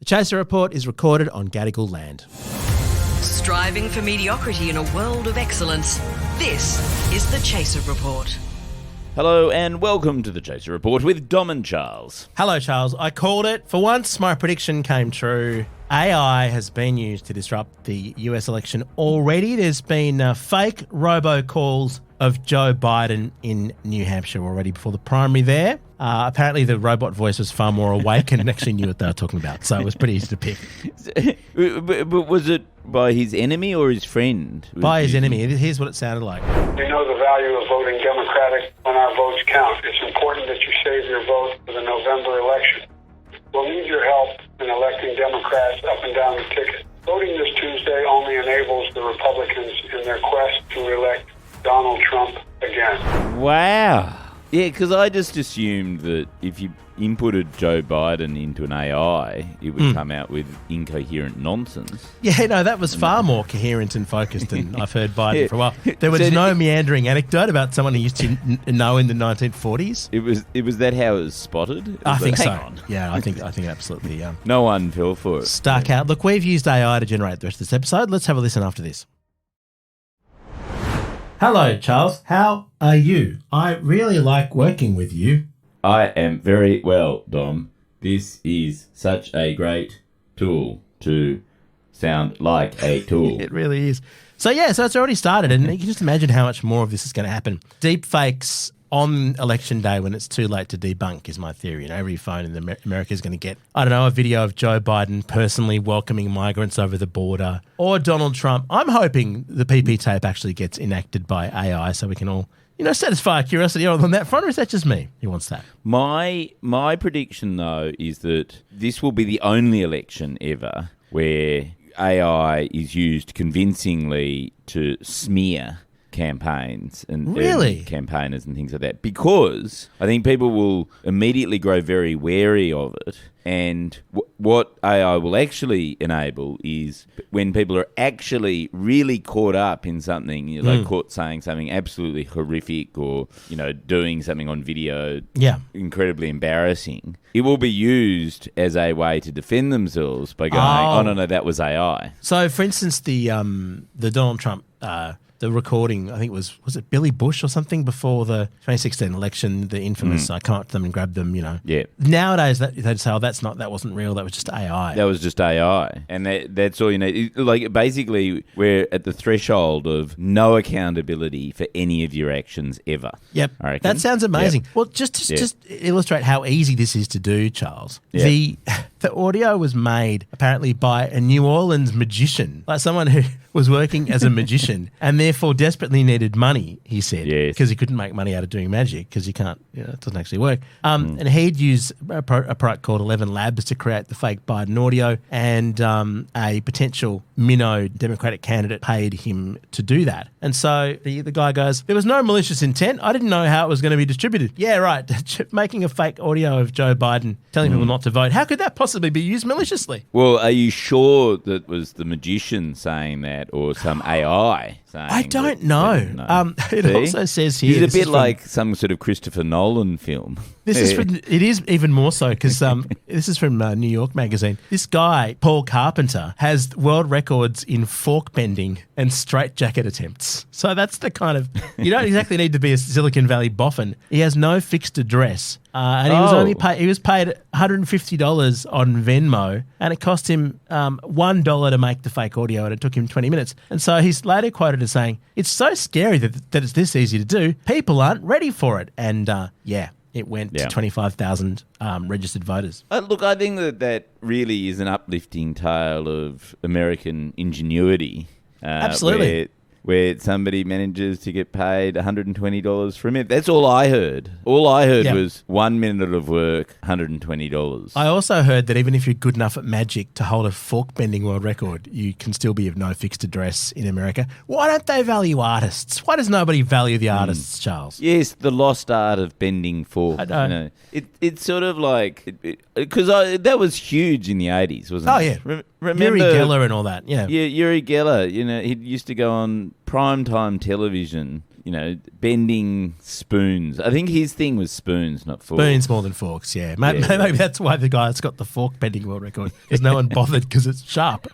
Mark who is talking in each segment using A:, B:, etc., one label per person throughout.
A: The Chaser Report is recorded on Gadigal land.
B: Striving for mediocrity in a world of excellence. This is the Chaser Report.
C: Hello and welcome to the Chaser Report with Dom and Charles.
A: Hello, Charles. I called it. For once, my prediction came true. AI has been used to disrupt the US election already. There's been fake robocalls of Joe Biden in New Hampshire already before the primary there. Apparently, the robot voice was far more awake and actually knew what they were talking about, so it was pretty easy to pick.
C: But was it by his enemy or his friend?
A: By his enemy. Here's what it sounded like.
D: We know the value of voting Democratic when our votes count. It's important that you save your vote for the November election. We'll need your help in electing Democrats up and down the ticket. Voting this Tuesday only enables the Republicans in their quest to elect Donald Trump again.
C: Wow. Yeah, because I just assumed that if you inputted Joe Biden into an AI, it would come out with incoherent nonsense.
A: Yeah, no, that was far more coherent and focused than I've heard Biden for a while. There was no meandering anecdote about someone who used to know in the 1940s.
C: It was that how it was spotted?
A: I think so.
C: Hang on.
A: Yeah, I think absolutely.
C: No one fell for it.
A: Stuck out. Look, we've used AI to generate the rest of this episode. Let's have a listen after this. Hello, Charles. How are you? I really like working with you.
C: I am very well, Dom. This is such a great tool to sound like a tool.
A: It really is. So it's already started, and you can just imagine how much more of this is going to happen. Deepfakes on election day when it's too late to debunk is my theory. Every phone in America is going to get, a video of Joe Biden personally welcoming migrants over the border or Donald Trump. I'm hoping the PP tape actually gets enacted by AI so we can all, satisfy our curiosity on that front, or is that just me who wants that?
C: My prediction, though, is that this will be the only election ever where AI is used convincingly to smear campaigns and campaigners and things like that, because I think people will immediately grow very wary of it. And what AI will actually enable is when people are actually really caught up in something, caught saying something absolutely horrific or, doing something on video incredibly embarrassing, it will be used as a way to defend themselves by going, no, that was AI.
A: So, for instance, the Donald Trump the recording, I think was it Billy Bush or something before the 2016 election, the infamous, I come up to them and grab them,
C: Yeah.
A: Nowadays, they'd say, that wasn't real, that was just AI.
C: That was just AI. And that's all you need. Basically, we're at the threshold of no accountability for any of your actions ever.
A: Yep.
C: I reckon.
A: That sounds amazing.
C: Yep.
A: Well, just illustrate how easy this is to do, Charles.
C: Yep.
A: The audio was made, apparently, by a New Orleans magician, like someone who was working as a magician and therefore desperately needed money, he said, because he couldn't make money out of doing magic because he can't, it doesn't actually work. And he'd use a product called 11 Labs to create the fake Biden audio, and a potential minnow Democratic candidate paid him to do that. And so the guy goes, there was no malicious intent. I didn't know how it was going to be distributed. Yeah, right. Making a fake audio of Joe Biden telling people not to vote. How could that possibly be used maliciously?
C: Well, are you sure that was the magician saying that or some AI saying
A: I don't know. It also says here...
C: It's a bit like some sort of Christopher Nolan film.
A: It is even more so because this is from New York Magazine. This guy, Paul Carpenter, has world records in fork bending and straitjacket attempts. So that's the kind of... You don't exactly need to be a Silicon Valley boffin. He has no fixed address. And he was paid $150 on Venmo, and it cost him $1 to make the fake audio, and it took him 20 minutes. And so he's later quoted as saying, "It's so scary that it's this easy to do. People aren't ready for it." And it went to 25,000 registered voters.
C: Look, I think that really is an uplifting tale of American ingenuity.
A: Absolutely.
C: Where somebody manages to get paid $120 for a minute. That's all I heard. All I heard was 1 minute of work, $120.
A: I also heard that even if you're good enough at magic to hold a fork-bending world record, you can still be of no fixed address in America. Why don't they value artists? Why does nobody value the artists, Charles?
C: Yes, the lost art of bending fork.
A: I know.
C: It's sort of like... Because that was huge in the 80s, wasn't it?
A: Oh, yeah.
C: Remember
A: Uri Geller and all that, yeah.
C: Yeah, Uri Geller, he used to go on primetime television bending spoons. I think his thing was spoons, not forks.
A: Spoons more than forks, yeah. Maybe that's why the guy's got the fork bending world record, because no one bothered because it's sharp.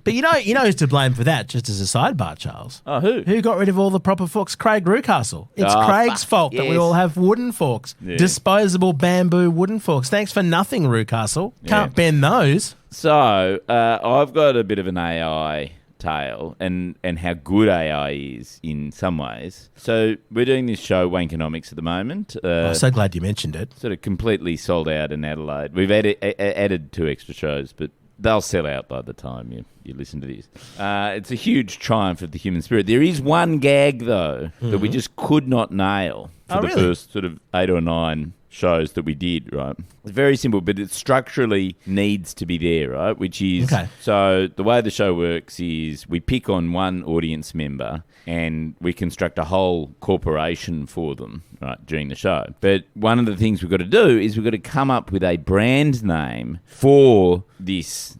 A: But you know who's to blame for that, just as a sidebar, Charles?
C: Oh, who?
A: Who got rid of all the proper forks? Craig Rucastle. It's Craig's fault that we all have wooden forks.
C: Yeah.
A: Disposable bamboo wooden forks. Thanks for nothing, Rucastle. Can't bend those.
C: So, I've got a bit of an AI tale and how good AI is in some ways. So we're doing this show, Wankonomics, at the moment.
A: I'm so glad you mentioned it.
C: Sort of completely sold out in Adelaide. We've added 2 extra shows, but they'll sell out by the time you listen to this. It's a huge triumph of the human spirit. There is one gag, though, that we just could not nail for the first sort of 8 or 9 shows that we did, right? It's very simple, but it structurally needs to be there, right? Which is, so the way the show works is we pick on one audience member and we construct a whole corporation for them, right, during the show. But one of the things we've got to do is we've got to come up with a brand name for this,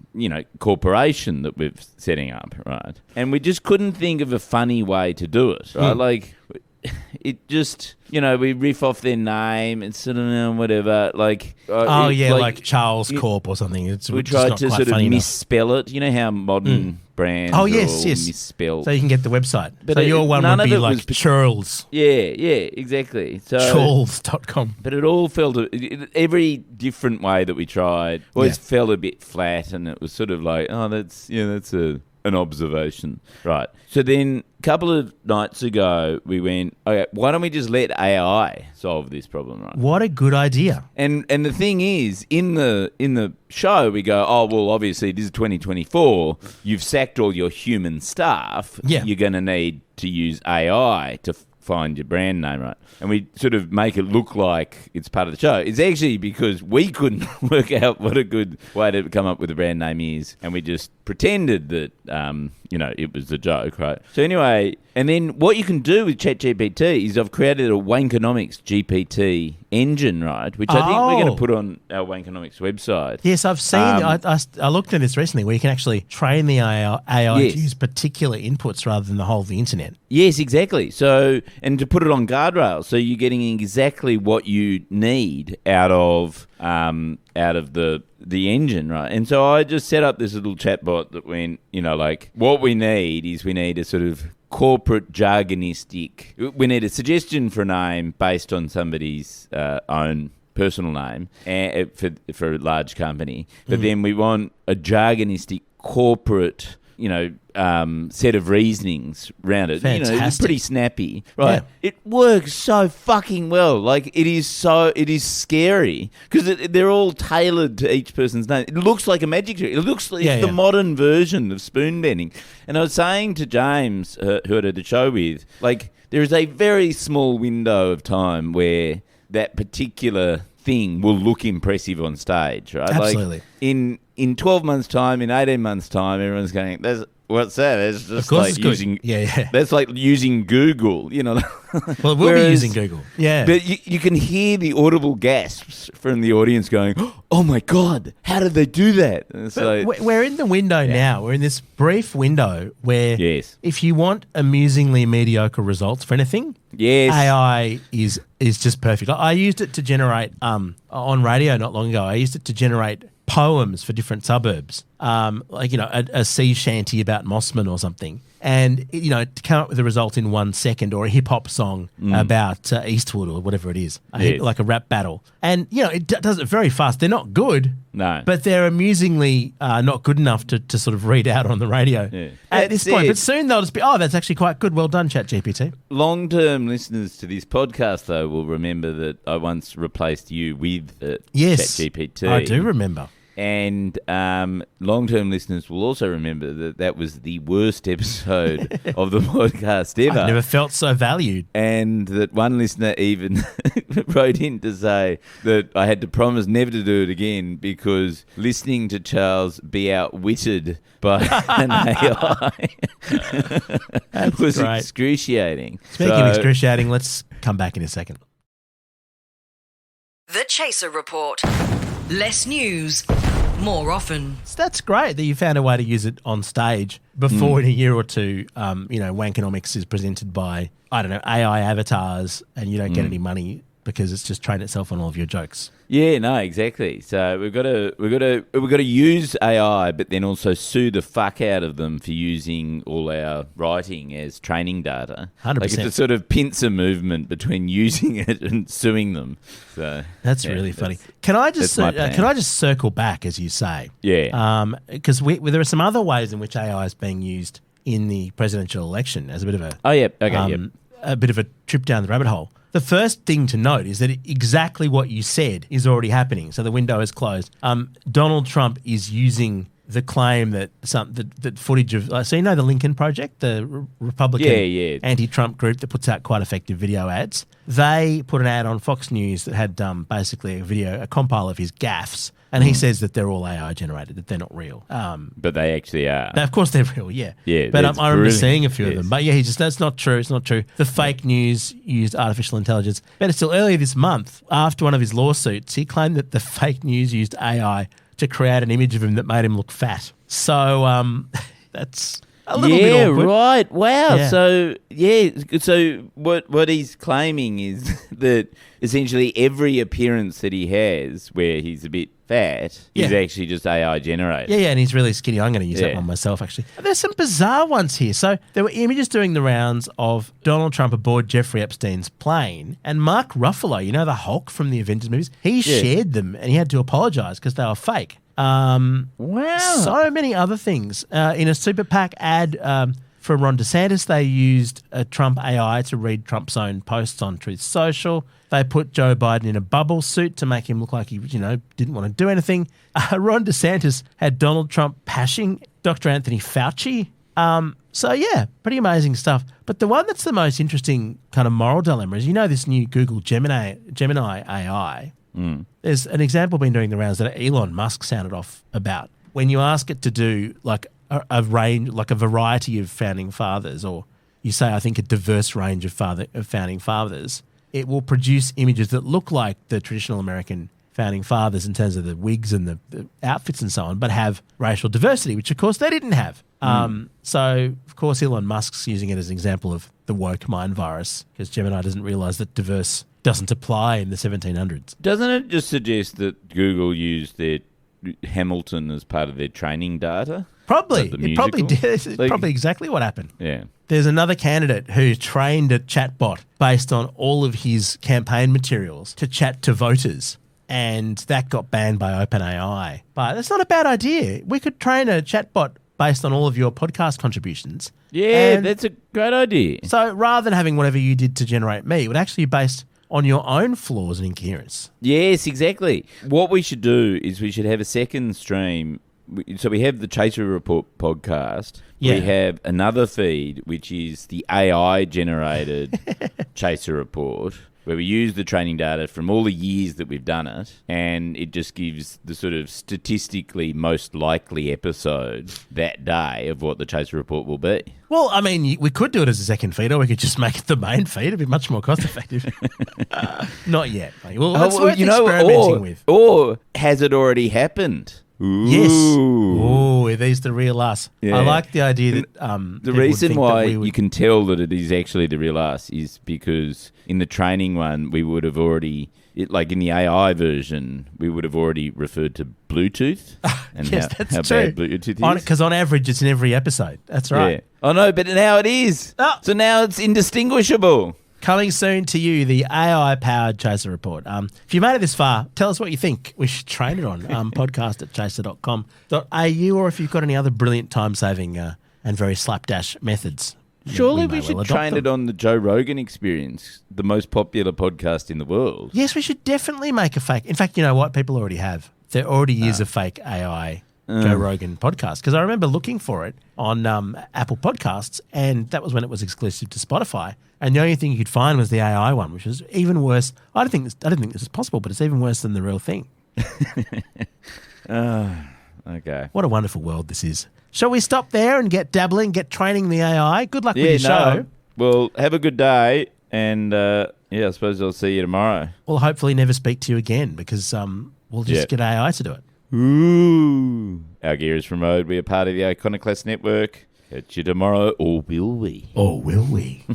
C: corporation that we're setting up, right? And we just couldn't think of a funny way to do it, right? Like, it just, we riff off their name and sort of whatever. Like,
A: like Charles Corp or something.
C: We tried to sort of misspell it. You know how modern brands are all misspelled.
A: So you can get the website. But so your one would be like Charles.
C: Yeah, exactly. So
A: Charles.com.
C: But it all felt, every different way that we tried always felt a bit flat, and it was sort of like, that's an observation. Right. So then a couple of nights ago, we went, okay, why don't we just let AI solve this problem, right?
A: What a good idea.
C: And the thing is, in the show, we go, obviously, this is 2024. You've sacked all your human staff.
A: Yeah.
C: You're going to need to use AI to find your brand name, right? And we sort of make it look like it's part of the show. It's actually because we couldn't work out what a good way to come up with a brand name is, and we just pretended that, it was a joke, right? So anyway, and then what you can do with ChatGPT is I've created a Wankonomics GPT engine, right? Which I think we're going to put on our Wankonomics website.
A: Yes, I've seen. I looked at this recently, where you can actually train the AI to use particular inputs rather than the whole of the internet.
C: Yes, exactly. So, and to put it on guardrails, so you're getting exactly what you need out of the engine, right? And so I just set up this little chatbot that went, what we need a sort of corporate jargonistic. We need a suggestion for a name based on somebody's own personal name for a large company. But then we want a jargonistic corporate, set of reasonings around it.
A: Fantastic.
C: It's pretty snappy, right?
A: Yeah.
C: It works so fucking well. Like, it is scary because they're all tailored to each person's name. It looks like a magic trick. It looks like the modern version of spoon bending. And I was saying to James, who I did the show with, like, there is a very small window of time where that particular thing will look impressive on stage, right?
A: Absolutely.
C: Like, in 12 months' time, in 18 months' time, everyone's going, what's that? It's just like using...
A: Yeah.
C: That's like using Google,
A: Well, we'll be using Google. Yeah.
C: But you can hear the audible gasps from the audience going, oh my God, how did they do that? And so,
A: we're in the window now. We're in this brief window where if you want amusingly mediocre results for anything, AI is just perfect. I used it to generate, on radio not long ago, I used it to generate poems for different suburbs, a sea shanty about Mossman or something. And, to come up with a result in 1 second, or a hip-hop song about Eastwood or whatever it is, like a rap battle. And, it does it very fast. They're not good, but they're amusingly not good enough to sort of read out on the radio at this point. But soon they'll just be, that's actually quite good. Well done, ChatGPT.
C: Long-term listeners to this podcast, though, will remember that I once replaced you with ChatGPT.
A: I do remember.
C: And long-term listeners will also remember that was the worst episode of the podcast ever.
A: I've never felt so valued.
C: And that one listener even wrote in to say that I had to promise never to do it again because listening to Charles be outwitted by an AI was excruciating.
A: Speaking of excruciating, let's come back in a second.
B: The Chaser Report. Less news, more often.
A: So that's great that you found a way to use it on stage before in a year or two, Wankonomics is presented by, I don't know, AI avatars and you don't get any money because it's just trained itself on all of your jokes.
C: Yeah, no, exactly. So we've got to use AI, but then also sue the fuck out of them for using all our writing as training data.
A: 100%.
C: Like it's a sort of pincer movement between using it and suing them. So
A: That's really funny. Can I just circle back, as you say?
C: Yeah.
A: Because there are some other ways in which AI is being used in the presidential election as a bit of a a bit of a trip down the rabbit hole. The first thing to note is that exactly what you said is already happening. So the window is closed. Donald Trump is using the claim that that footage of so you know the Lincoln Project, the Republican anti-Trump group that puts out quite effective video ads. They put an ad on Fox News that had basically a compile of his gaffes. And he says that they're all AI generated, that they're not real.
C: But they actually are.
A: Of course they're real, yeah.
C: Yeah,
A: but I remember seeing a few of
C: Yes.
A: them. But yeah, that's not true. It's not true. The fake news used artificial intelligence. Better still, earlier this month, after one of his lawsuits, he claimed that the fake news used AI to create an image of him that made him look fat. So that's a little bit awkward.
C: Right. Wow.
A: Yeah.
C: So what he's claiming is that essentially every appearance that he has where he's a bit fat is actually just AI generated.
A: Yeah, and he's really skinny. I'm going to use that one myself, actually. There's some bizarre ones here. So there were images doing the rounds of Donald Trump aboard Jeffrey Epstein's plane, and Mark Ruffalo, you know, the Hulk from the Avengers movies, he shared them, and he had to apologise because they were fake.
C: Wow.
A: So many other things. In a Super PAC ad from Ron DeSantis, they used a Trump AI to read Trump's own posts on Truth Social. They put Joe Biden in a bubble suit to make him look like he, didn't want to do anything. Ron DeSantis had Donald Trump pashing Dr. Anthony Fauci. So, yeah, pretty amazing stuff. But the one that's the most interesting kind of moral dilemma is, this new Google Gemini AI. There's an example been doing the rounds that Elon Musk sounded off about. When you ask it to do like a range, like a variety of founding fathers, or you say, I think, a diverse range of founding fathers, it will produce images that look like the traditional American founding fathers in terms of the wigs and the outfits and so on, but have racial diversity, which of course they didn't have. So, of course, Elon Musk's using it as an example of the woke mind virus because Gemini doesn't realise that diverse doesn't apply in the 1700s.
C: Doesn't it just suggest that Google used their Hamilton as part of their training data?
A: Probably.
C: Like
A: it probably did. It's probably exactly what happened.
C: Yeah.
A: There's another candidate who trained a chatbot based on all of his campaign materials to chat to voters, and that got banned by OpenAI. But that's not a bad idea. We could train a chatbot based on all of your podcast contributions.
C: Yeah, that's a great idea.
A: So rather than having whatever you did to generate me, it would actually be based on your own flaws and incoherence.
C: Yes, exactly. What we should do is we should have a second stream. So we have the Chaser Report podcast.
A: Yeah.
C: We have another feed, which is the AI-generated Chaser Report, where we use the training data from all the years that we've done it, and it just gives the sort of statistically most likely episode that day of what the Chaser Report will be.
A: Well, I mean, we could do it as a second feed, or we could just make it the main feed. It'd be much more cost-effective. Not yet. Well, that's worth experimenting with.
C: Or has it already happened? Ooh.
A: Yes. Oh, are these the real us?
C: Yeah.
A: I like the idea that
C: the reason why you can tell that it is actually the real us is because in the training one we would have already, like in the AI version, we would have already referred to Bluetooth and
A: yes,
C: how
A: that's true.
C: bad Bluetooth is.
A: Because on average it's in every episode. That's right.
C: Yeah. Oh no, but now it is.
A: Oh.
C: So now it's indistinguishable.
A: Coming soon to you, the AI-powered Chaser Report. If you made it this far, tell us what you think. We should train it on podcast@chaser.com.au, or if you've got any other brilliant time-saving and very slapdash methods.
C: Surely
A: may
C: we should
A: well adopt
C: train
A: them.
C: it on the Joe Rogan Experience, the most popular podcast in the world.
A: Yes, we should definitely make a fake. In fact, you know what? People already have. There already is a fake AI Joe Rogan podcast, because I remember looking for it on Apple Podcasts, and that was when it was exclusive to Spotify. And the only thing you could find was the AI one, which was even worse. I didn't think this is possible, but it's even worse than the real thing.
C: Okay.
A: What a wonderful world this is. Shall we stop there and get dabbling, get training the AI? Good luck with your show.
C: Well, have a good day, and I suppose I'll see you tomorrow.
A: We'll hopefully never speak to you again, because we'll just get AI to do it.
C: Ooh. Our gear is remote. We are part of the Iconoclast Network. Catch you tomorrow, or will we?
A: Or will we?